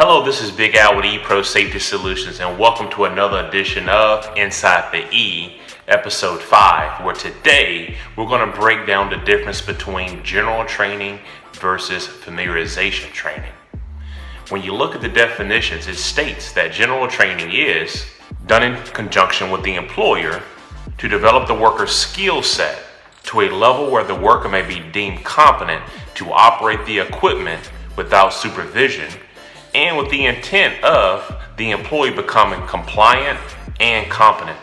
Hello, this is Big Al with EPRO Safety Solutions, and welcome to another edition of Inside the E, Episode 5, where today we're going to break down the difference between general training versus familiarization training. When you look at the definitions, it states that general training is done in conjunction with the employer to develop the worker's skill set to a level where the worker may be deemed competent to operate the equipment without supervision, and with the intent of the employee becoming compliant and competent.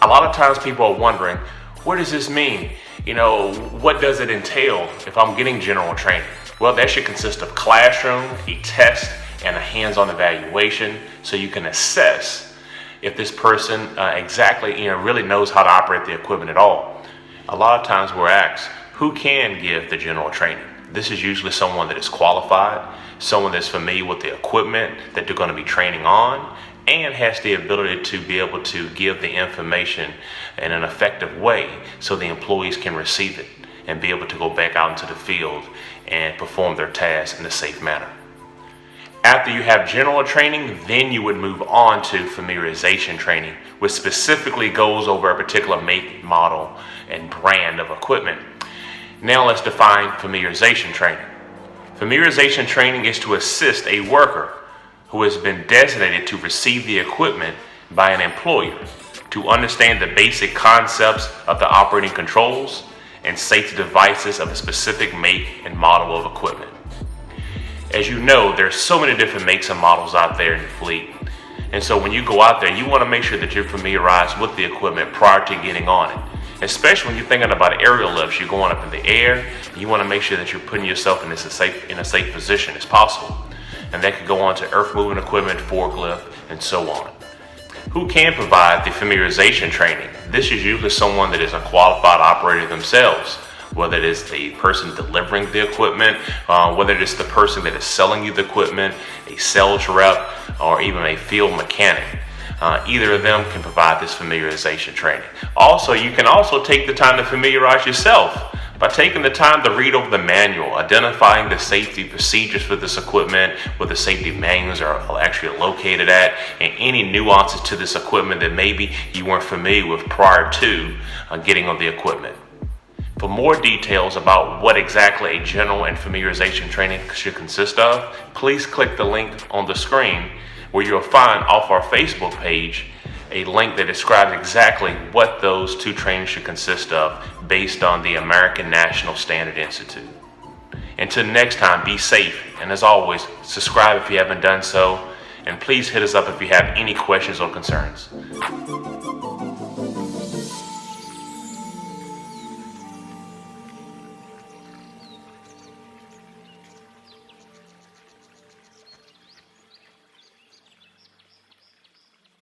A lot of times people are wondering, what does this mean? What does it entail if I'm getting general training? Well, that should consist of classroom, a test, and a hands-on evaluation so you can assess if this person really knows how to operate the equipment at all. A lot of times we're asked, who can give the general training? This is usually someone that is qualified, someone that's familiar with the equipment that they're going to be training on, and has the ability to be able to give the information in an effective way so the employees can receive it and be able to go back out into the field and perform their tasks in a safe manner. After you have general training, then you would move on to familiarization training, which specifically goes over a particular make, model, and brand of equipment. Now let's define familiarization training. Familiarization training is to assist a worker who has been designated to receive the equipment by an employer to understand the basic concepts of the operating controls and safety devices of a specific make and model of equipment. As you know, there's so many different makes and models out there in the fleet. And so when you go out there, you want to make sure that you're familiarized with the equipment prior to getting on it. Especially when you're thinking about aerial lifts, you're going up in the air, you want to make sure that you're putting yourself in a safe position as possible. And that could go on to earth moving equipment, forklift, and so on. Who can provide the familiarization training? This is usually someone that is a qualified operator themselves, whether it is the person delivering the equipment, whether it is the person that is selling you the equipment, a sales rep, or even a field mechanic. Either of them can provide this familiarization training. Also, you can also take the time to familiarize yourself by taking the time to read over the manual, identifying the safety procedures for this equipment, where the safety manuals are actually located at, and any nuances to this equipment that maybe you weren't familiar with prior to getting on the equipment. For more details about what exactly a general and familiarization training should consist of, please click the link on the screen where you'll find off our Facebook page a link that describes exactly what those two trainings should consist of based on the American National Standard Institute. Until next time, be safe, and as always, subscribe if you haven't done so, and please hit us up if you have any questions or concerns.